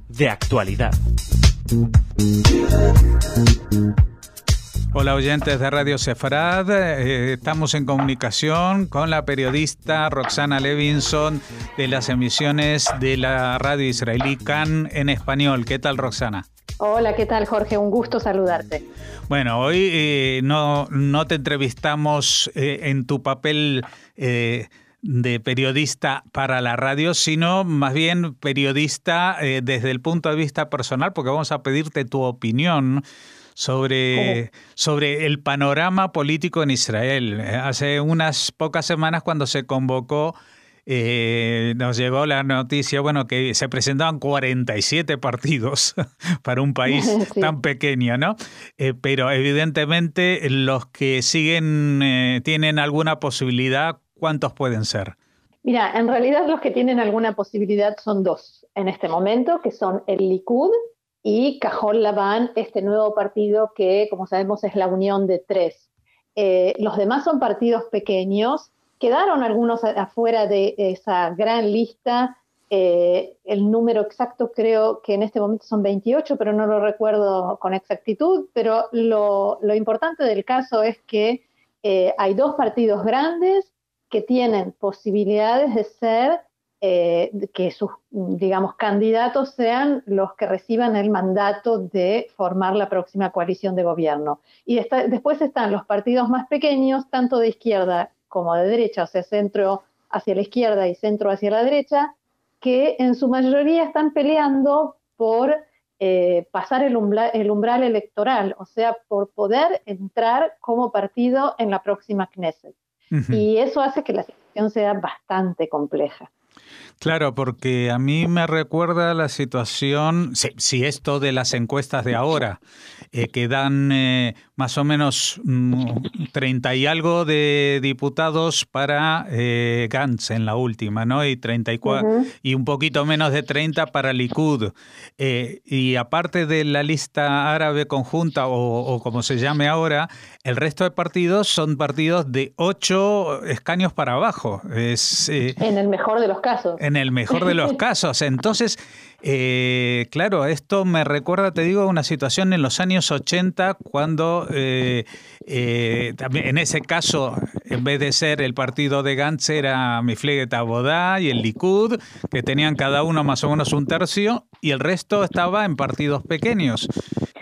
De actualidad. Hola oyentes de Radio Sefarad, estamos en comunicación con la periodista Roxana Levinson de las emisiones de la radio israelí Kan en español. ¿Qué tal, Roxana? Hola, ¿qué tal, Jorge? Un gusto saludarte. Bueno, hoy no te entrevistamos en tu papel de periodista para la radio, sino más bien periodista desde el punto de vista personal, porque vamos a pedirte tu opinión sobre el panorama político en Israel. Hace unas pocas semanas, cuando se convocó, nos llegó la noticia, que se presentaban 47 partidos para un país sí, tan pequeño, ¿no? Pero evidentemente los que siguen tienen alguna posibilidad. ¿Cuántos pueden ser? Mira, en realidad los que tienen alguna posibilidad son dos en este momento, que son el Likud y Cajol Laván, este nuevo partido que, como sabemos, es la unión de tres. Los demás son partidos pequeños. Quedaron algunos afuera de esa gran lista. El número exacto creo que en este momento son 28, pero no lo recuerdo con exactitud. Pero lo importante del caso es que hay dos partidos grandes que tienen posibilidades de ser, que sus, candidatos sean los que reciban el mandato de formar la próxima coalición de gobierno. Y después están los partidos más pequeños, tanto de izquierda como de derecha, o sea, centro hacia la izquierda y centro hacia la derecha, que en su mayoría están peleando por pasar el umbral electoral, o sea, por poder entrar como partido en la próxima Knesset. Uh-huh. Y eso hace que la situación sea bastante compleja. Claro, porque a mí me recuerda la situación, si esto de las encuestas de ahora, que dan más o menos 30 y algo de diputados para Gantz en la última, ¿no? Y 34 uh-huh. y un poquito menos de 30 para Likud. Y aparte de la lista árabe conjunta o como se llame ahora, el resto de partidos son partidos de 8 escaños para abajo. En el mejor de los casos. En el mejor de los casos. Entonces, claro, esto me recuerda, te digo, una situación en los años 80 cuando también en ese caso, en vez de ser el partido de Gantz, era Mifleget Avodah y el Likud, que tenían cada uno más o menos un tercio, y el resto estaba en partidos pequeños.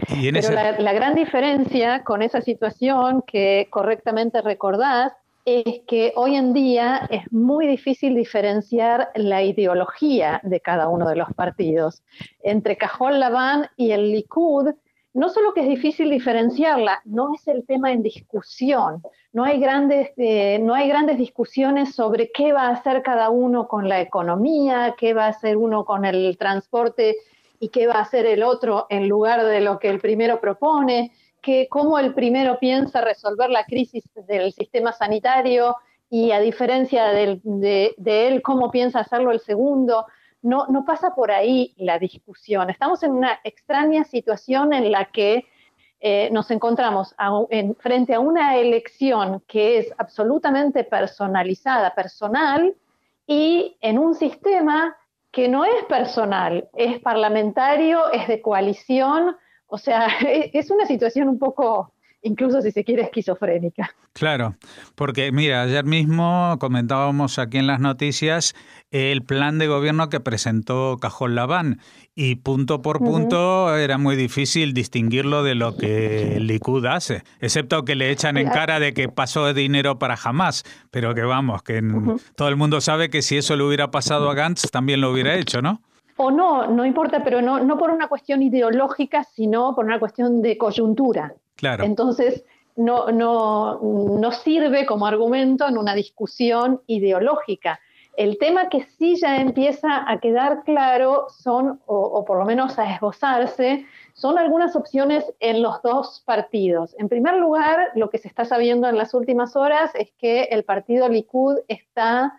Y Pero la gran diferencia con esa situación que correctamente recordás es que hoy en día es muy difícil diferenciar la ideología de cada uno de los partidos. Entre Cajol Laván y el Likud, no solo que es difícil diferenciarla, no es el tema en discusión. No hay grandes discusiones sobre qué va a hacer cada uno con la economía, qué va a hacer uno con el transporte y qué va a hacer el otro en lugar de lo que el primero propone, que cómo el primero piensa resolver la crisis del sistema sanitario y a diferencia de él, cómo piensa hacerlo el segundo. No pasa por ahí la discusión. Estamos en una extraña situación en la que nos encontramos frente a una elección que es absolutamente personalizada, personal, y en un sistema que no es personal, es parlamentario, es de coalición. O sea, es una situación un poco, incluso si se quiere, esquizofrénica. Claro, porque mira, ayer mismo comentábamos aquí en las noticias el plan de gobierno que presentó Cajol Laván y punto por punto uh-huh. era muy difícil distinguirlo de lo que el Likud hace, excepto que le echan en cara de que pasó dinero para Hamas, pero que vamos, que uh-huh. todo el mundo sabe que si eso le hubiera pasado a Gantz también lo hubiera hecho, ¿no? O no importa, pero no por una cuestión ideológica, sino por una cuestión de coyuntura. Claro. Entonces, no sirve como argumento en una discusión ideológica. El tema que sí ya empieza a quedar claro son, o por lo menos a esbozarse, son algunas opciones en los dos partidos. En primer lugar, lo que se está sabiendo en las últimas horas es que el partido Likud está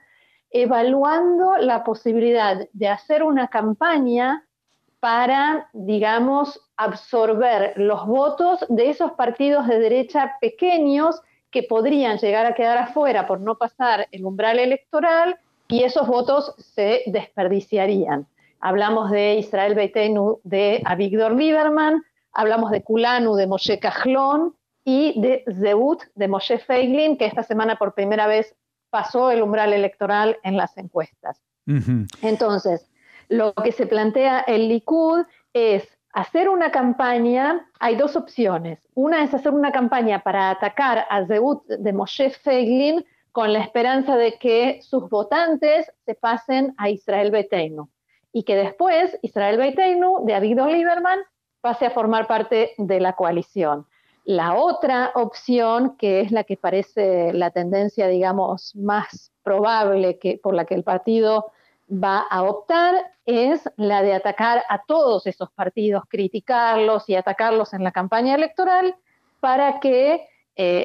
evaluando la posibilidad de hacer una campaña para, absorber los votos de esos partidos de derecha pequeños que podrían llegar a quedar afuera por no pasar el umbral electoral y esos votos se desperdiciarían. Hablamos de Israel Beitenu de Avigdor Lieberman, hablamos de Kulanu de Moshe Kahlon y de Zehut de Moshe Feiglin, que esta semana por primera vez pasó el umbral electoral en las encuestas. Uh-huh. Entonces, lo que se plantea el Likud es hacer una campaña. Hay dos opciones. Una es hacer una campaña para atacar a Zehut de Moshe Feiglin con la esperanza de que sus votantes se pasen a Israel Beitenu y que después Israel Beitenu de Avigdor Lieberman pase a formar parte de la coalición. La otra opción, que es la que parece la tendencia, digamos, más probable por la que el partido va a optar, es la de atacar a todos esos partidos, criticarlos y atacarlos en la campaña electoral para que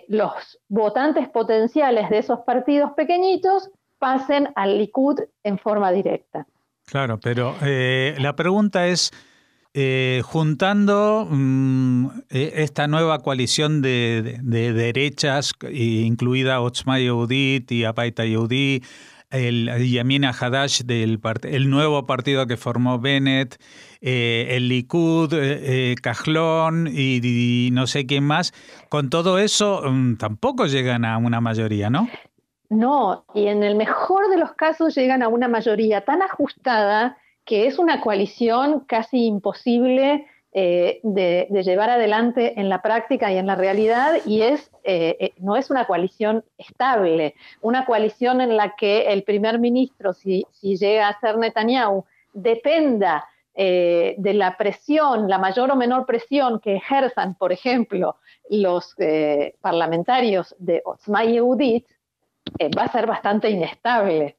los votantes potenciales de esos partidos pequeñitos pasen al Likud en forma directa. Claro, pero la pregunta es, juntando esta nueva coalición de derechas, incluida Otzma Yehudit y Habayit Yehudi, el Yamin Hadash, el nuevo partido que formó Bennett, el Likud, Kahlon y no sé quién más, con todo eso tampoco llegan a una mayoría, ¿no? No, y en el mejor de los casos llegan a una mayoría tan ajustada que es una coalición casi imposible de llevar adelante en la práctica y en la realidad, y no es una coalición estable, una coalición en la que el primer ministro, si llega a ser Netanyahu, dependa de la presión, la mayor o menor presión que ejerzan, por ejemplo, los parlamentarios de Otzma Yehudit, va a ser bastante inestable.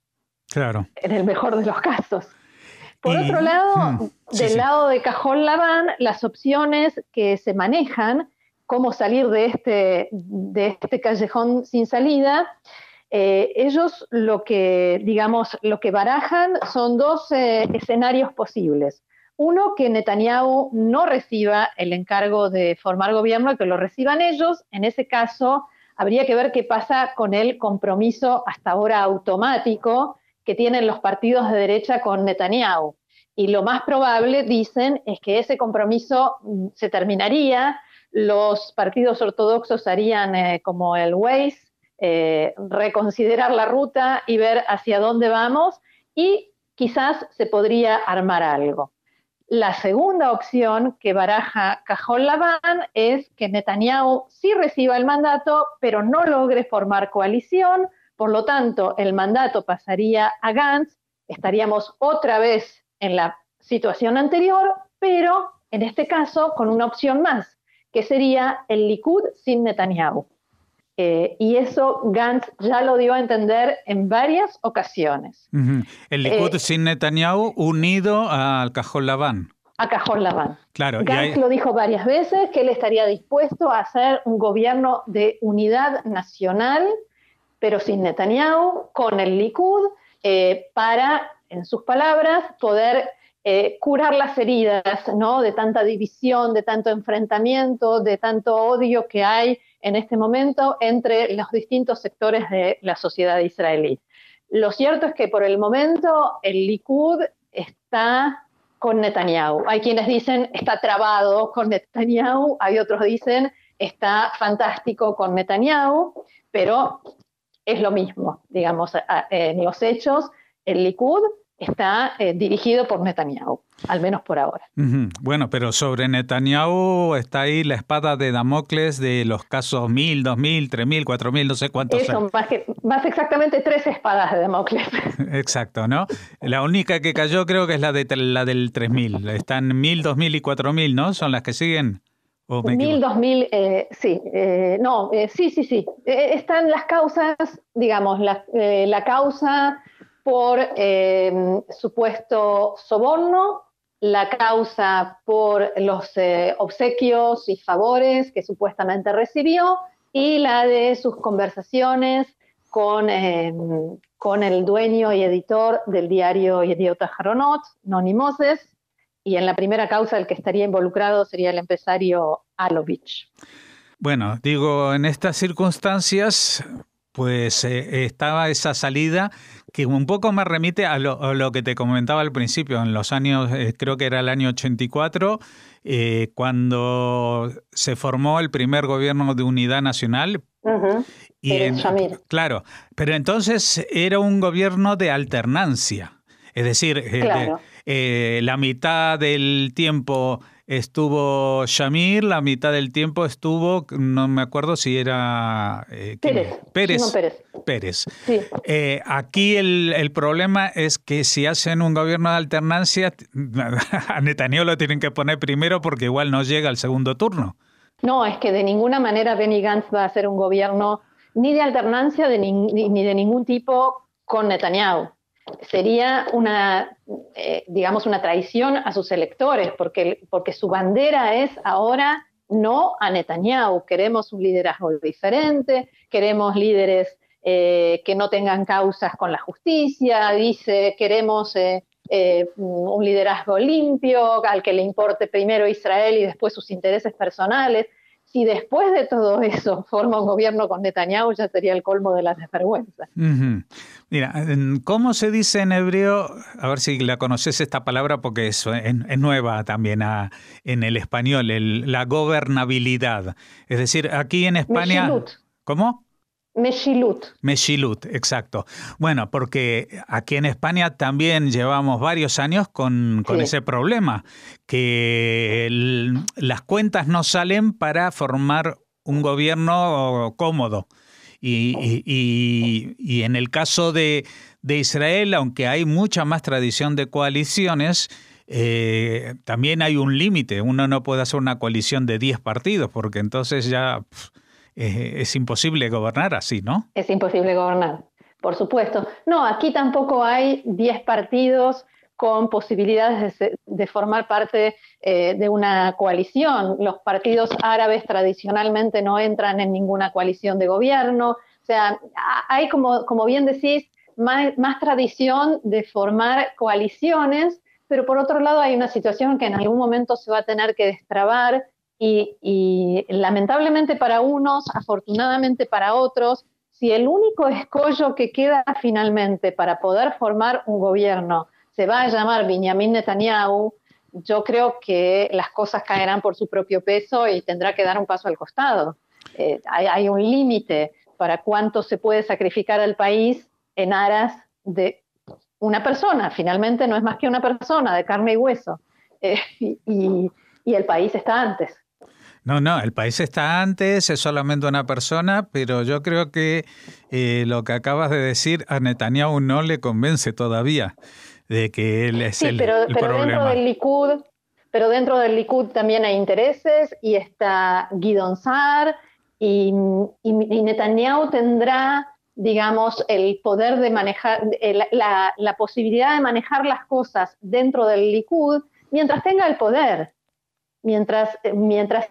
Claro. En el mejor de los casos. Por otro lado, del lado de Cajol Labán, las opciones que se manejan, cómo salir de este callejón sin salida, ellos lo que barajan son dos escenarios posibles. Uno, que Netanyahu no reciba el encargo de formar gobierno, que lo reciban ellos. En ese caso, habría que ver qué pasa con el compromiso hasta ahora automático que tienen los partidos de derecha con Netanyahu. Y lo más probable, dicen, es que ese compromiso se terminaría, los partidos ortodoxos harían como el Waze, reconsiderar la ruta y ver hacia dónde vamos, y quizás se podría armar algo. La segunda opción que baraja Cajol Labán es que Netanyahu sí reciba el mandato, pero no logre formar coalición. Por lo tanto, el mandato pasaría a Gantz, estaríamos otra vez en la situación anterior, pero en este caso con una opción más, que sería el Likud sin Netanyahu. Y eso Gantz ya lo dio a entender en varias ocasiones. Uh-huh. El Likud sin Netanyahu unido al Cajol Labán. A Cajol Labán. Claro, Gantz lo dijo varias veces, que él estaría dispuesto a hacer un gobierno de unidad nacional, pero sin Netanyahu, con el Likud, para, en sus palabras, poder curar las heridas, ¿no?, de tanta división, de tanto enfrentamiento, de tanto odio que hay en este momento entre los distintos sectores de la sociedad israelí. Lo cierto es que por el momento el Likud está con Netanyahu. Hay quienes dicen está trabado con Netanyahu, hay otros dicen está fantástico con Netanyahu, pero es lo mismo, digamos, en los hechos el Likud está dirigido por Netanyahu, al menos por ahora. Uh-huh. Bueno, pero sobre Netanyahu está ahí la espada de Damocles de los casos 1000, 2000, 3000, 4000, no sé cuántos. Eso, más exactamente 3 espadas de Damocles. Exacto, ¿no? La única que cayó creo que es la del 3000. Están 1000, 2000 y 4000, ¿no? ¿Son las que siguen? 1000, 2000, sí. Sí. Están las causas, digamos, la causa por supuesto soborno, la causa por los obsequios y favores que supuestamente recibió, y la de sus conversaciones con el dueño y editor del diario Yediot Aharonot, Noni Moses, y en la primera causa el que estaría involucrado sería el empresario Alovich. Bueno, digo, en estas circunstancias, pues estaba esa salida que un poco me remite a lo que te comentaba al principio, en los años, creo que era el año 84, cuando se formó el primer gobierno de unidad nacional. Uh-huh. Claro, pero entonces era un gobierno de alternancia, es decir, claro. La mitad del tiempo estuvo Shamir, la mitad del tiempo estuvo, no me acuerdo si era Pérez. Sí. Aquí el problema es que si hacen un gobierno de alternancia, a Netanyahu lo tienen que poner primero porque igual no llega al segundo turno. No, es que de ninguna manera Benny Gantz va a hacer un gobierno ni de alternancia ni de ningún tipo con Netanyahu. Sería una traición a sus electores, porque su bandera es ahora no a Netanyahu. Queremos un liderazgo diferente, queremos líderes que no tengan causas con la justicia, queremos un liderazgo limpio, al que le importe primero Israel y después sus intereses personales. Si después de todo eso forma un gobierno con Netanyahu, ya sería el colmo de la desvergüenza. Uh-huh. Mira, ¿cómo se dice en hebreo? A ver si la conoces esta palabra porque es nueva también en el español, la gobernabilidad. Es decir, aquí en España... Meshilut. ¿Cómo? Meshilut, exacto. Bueno, porque aquí en España también llevamos varios años con ese problema, que las cuentas no salen para formar un gobierno cómodo. Y en el caso de Israel, aunque hay mucha más tradición de coaliciones, también hay un límite. Uno no puede hacer una coalición de 10 partidos, porque entonces ya... es imposible gobernar así, ¿no? Es imposible gobernar, por supuesto. No, aquí tampoco hay 10 partidos con posibilidades de formar parte de una coalición. Los partidos árabes tradicionalmente no entran en ninguna coalición de gobierno. O sea, hay, como bien decís, más tradición de formar coaliciones, pero por otro lado hay una situación que en algún momento se va a tener que destrabar. Y lamentablemente para unos, afortunadamente para otros, si el único escollo que queda finalmente para poder formar un gobierno se va a llamar Benjamin Netanyahu, yo creo que las cosas caerán por su propio peso y tendrá que dar un paso al costado. Hay un límite para cuánto se puede sacrificar al país en aras de una persona. Finalmente no es más que una persona de carne y hueso. Y el país está antes. No, el país está antes, es solamente una persona, pero yo creo que lo que acabas de decir a Netanyahu no le convence todavía de que él es el problema. Pero dentro del Likud también hay intereses y está Gideon Sa'ar y Netanyahu tendrá, digamos, el poder de manejar, la posibilidad de manejar las cosas dentro del Likud mientras tenga el poder. Mientras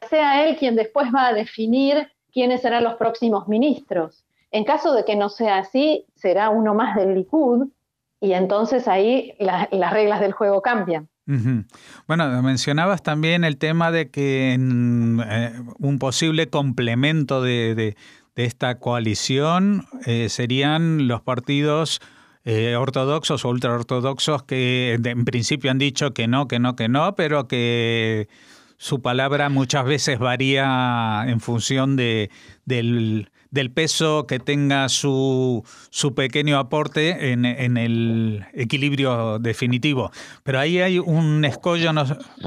sea él quien después va a definir quiénes serán los próximos ministros. En caso de que no sea así, será uno más del Likud y entonces ahí las reglas del juego cambian. Uh-huh. Bueno, mencionabas también el tema de que un posible complemento de esta coalición serían los partidos ortodoxos o ultraortodoxos que en principio han dicho que no, pero que su palabra muchas veces varía en función del peso que tenga su pequeño aporte en el equilibrio definitivo. Pero ahí hay un escollo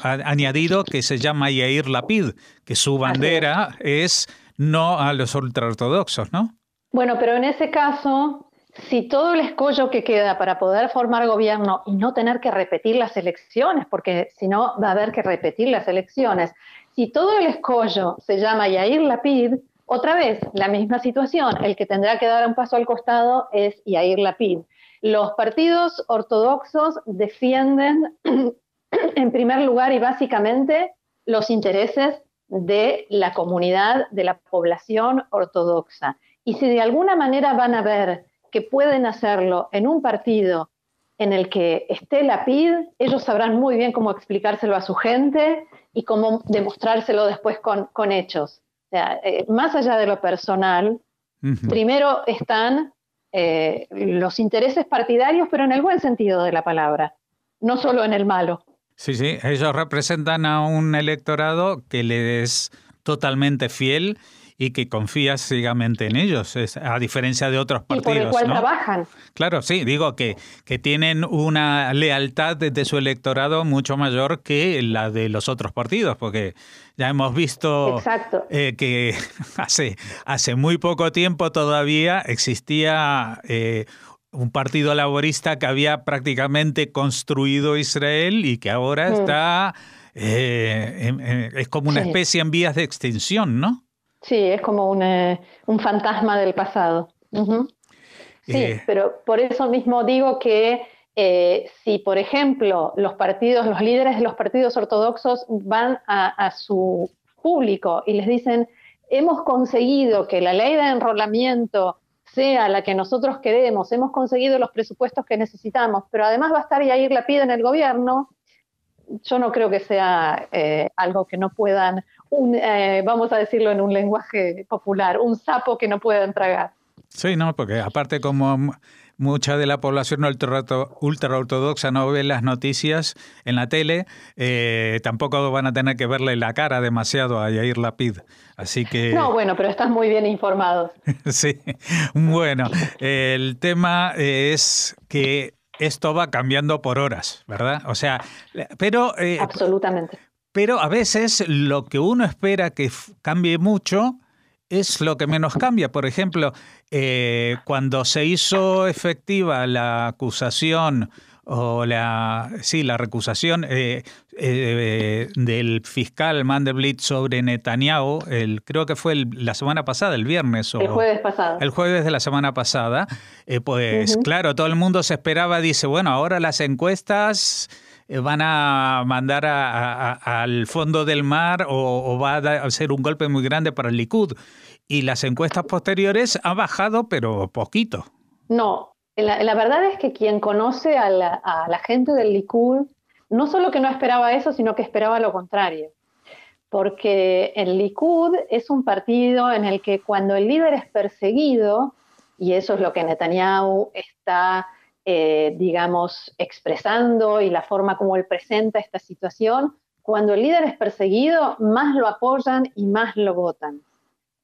añadido que se llama Yair Lapid, que su bandera es no a los ultraortodoxos, ¿no? Bueno, pero en ese caso, si todo el escollo que queda para poder formar gobierno y no tener que repetir las elecciones, porque si no va a haber que repetir las elecciones, si todo el escollo se llama Yair Lapid, otra vez la misma situación, el que tendrá que dar un paso al costado es Yair Lapid. Los partidos ortodoxos defienden en primer lugar y básicamente los intereses de la comunidad, de la población ortodoxa. Y si de alguna manera van a ver que pueden hacerlo en un partido en el que esté Lapid, ellos sabrán muy bien cómo explicárselo a su gente y cómo demostrárselo después con hechos. O sea, más allá de lo personal, primero están los intereses partidarios, pero en el buen sentido de la palabra, no solo en el malo. Sí, sí, ellos representan a un electorado que le es totalmente fiel y que confía ciegamente en ellos, a diferencia de otros partidos. Y por el cual, ¿no?, trabajan. Claro, sí, digo que tienen una lealtad de su electorado mucho mayor que la de los otros partidos, porque ya hemos visto que hace muy poco tiempo todavía existía un partido laborista que había prácticamente construido Israel y que ahora está es como una especie en vías de extinción, ¿no? Sí, es como un fantasma del pasado. Uh-huh. Sí, pero por eso mismo digo que si, por ejemplo, los líderes de los partidos ortodoxos van a su público y les dicen, hemos conseguido que la ley de enrolamiento sea la que nosotros queremos, hemos conseguido los presupuestos que necesitamos, pero además va a estar Yair Lapid en el gobierno, yo no creo que sea algo que no puedan, vamos a decirlo en un lenguaje popular, un sapo que no puedan tragar. Sí, no, porque aparte como mucha de la población ultraortodoxa no ve las noticias en la tele, tampoco van a tener que verle la cara demasiado a Yair Lapid. Así que... No, bueno, pero estás muy bien informado. Sí, bueno, el tema es que esto va cambiando por horas, ¿verdad? O sea, pero... absolutamente. Pero a veces lo que uno espera que cambie mucho es lo que menos cambia. Por ejemplo, cuando se hizo efectiva la acusación o la recusación del fiscal Mandelblit sobre Netanyahu, creo que fue la semana pasada, el viernes. El jueves pasado. El jueves de la semana pasada. Pues claro, todo el mundo se esperaba, dice, bueno, ahora las encuestas van a mandar al fondo del mar o va a ser un golpe muy grande para el Likud. Y las encuestas posteriores han bajado, pero poquito. No, la verdad es que quien conoce a la gente del Likud, no solo que no esperaba eso, sino que esperaba lo contrario. Porque el Likud es un partido en el que cuando el líder es perseguido, y eso es lo que Netanyahu está digamos, expresando y la forma como él presenta esta situación, cuando el líder es perseguido, más lo apoyan y más lo votan.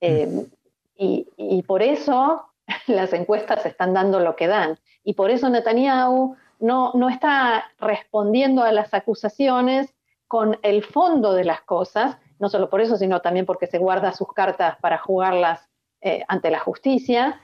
Y por eso las encuestas están dando lo que dan. Y por eso Netanyahu no está respondiendo a las acusaciones con el fondo de las cosas, no solo por eso, sino también porque se guarda sus cartas para jugarlas ante la justicia,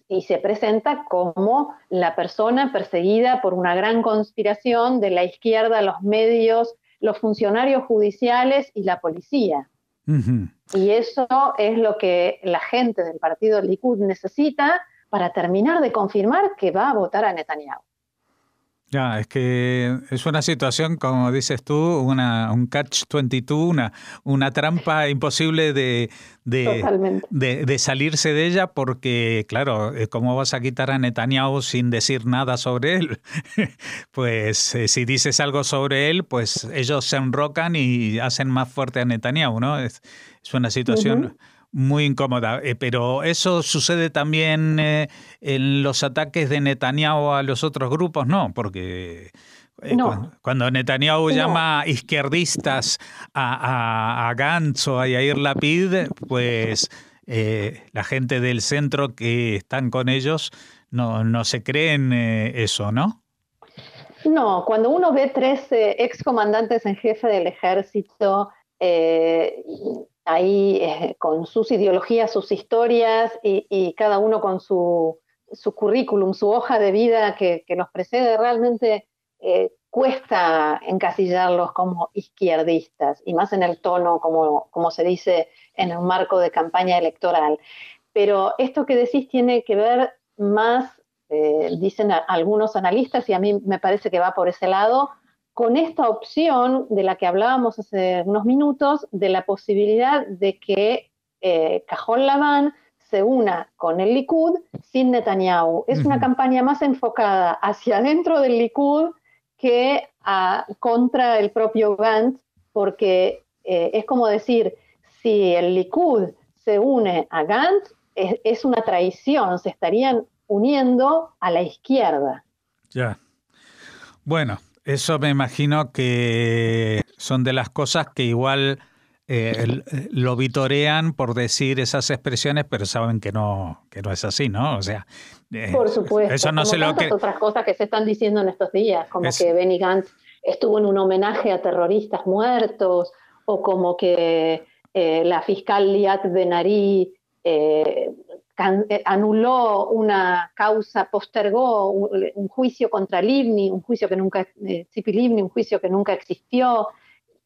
y se presenta como la persona perseguida por una gran conspiración de la izquierda, los medios, los funcionarios judiciales y la policía. Uh-huh. Y eso es lo que la gente del partido Likud necesita para terminar de confirmar que va a votar a Netanyahu. Ya, es que es una situación, como dices tú, un catch-22, una trampa imposible de salirse de ella, porque, claro, ¿cómo vas a quitar a Netanyahu sin decir nada sobre él? Pues si dices algo sobre él, pues ellos se enrocan y hacen más fuerte a Netanyahu, ¿no? Es una situación... Uh-huh. Muy incómoda, pero eso sucede también en los ataques de Netanyahu a los otros grupos, ¿no? Porque cuando Netanyahu llama izquierdistas a Gantz o a Yair Lapid, pues la gente del centro que están con ellos no se creen eso, ¿no? No, cuando uno ve 3 excomandantes en jefe del ejército, ahí con sus ideologías, sus historias y cada uno con su currículum, su hoja de vida que nos precede, realmente cuesta encasillarlos como izquierdistas, y más en el tono, como se dice, en un marco de campaña electoral. Pero esto que decís tiene que ver más, dicen algunos analistas, y a mí me parece que va por ese lado, con esta opción de la que hablábamos hace unos minutos, de la posibilidad de que Cajol Laván se una con el Likud sin Netanyahu. Es una campaña más enfocada hacia adentro del Likud que contra el propio Gantz, porque es como decir, si el Likud se une a Gantz, es una traición, se estarían uniendo a la izquierda. Ya. Bueno, eso me imagino que son de las cosas que igual lo vitorean por decir esas expresiones, pero saben que no es así, ¿no? O sea, por supuesto, eso no como tantas otras cosas que se están diciendo en estos días, como que Benny Gantz estuvo en un homenaje a terroristas muertos, o como que la fiscal Liat Ben-Ari anuló una causa, postergó un juicio contra Livni, un juicio que nunca, Tzipi Livni, un juicio que nunca existió.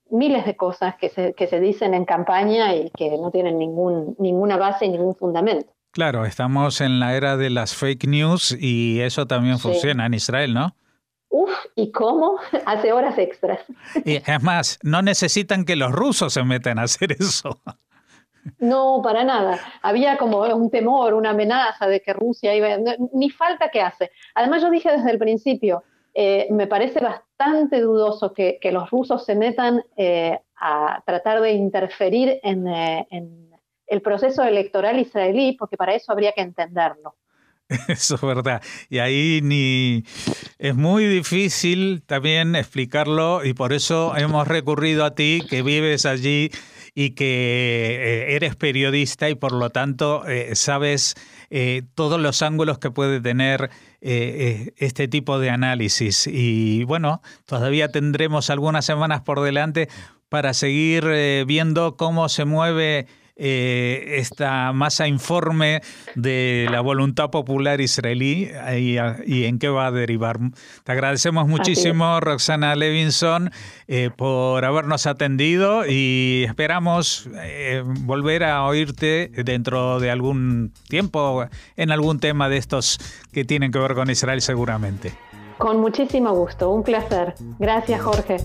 Miles de cosas que se dicen en campaña y que no tienen ninguna base y ningún fundamento. Claro, estamos en la era de las fake news y eso también funciona en Israel, ¿no? Uf, ¿y cómo? Hace horas extras. Y es más, no necesitan que los rusos se metan a hacer eso. No, para nada. Había como un temor, una amenaza de que Rusia iba... Ni falta que hace. Además, yo dije desde el principio, me parece bastante dudoso que los rusos se metan a tratar de interferir en el proceso electoral israelí, porque para eso habría que entenderlo. Eso es verdad. Y ahí es muy difícil también explicarlo y por eso hemos recurrido a ti, que vives allí y que eres periodista y por lo tanto sabes todos los ángulos que puede tener este tipo de análisis. Y bueno, todavía tendremos algunas semanas por delante para seguir viendo cómo se mueve esta masa informe de la voluntad popular israelí y en qué va a derivar. Te agradecemos muchísimo, Roxana Levinson, por habernos atendido y esperamos volver a oírte dentro de algún tiempo en algún tema de estos que tienen que ver con Israel seguramente. Con muchísimo gusto, un placer. Gracias, Jorge.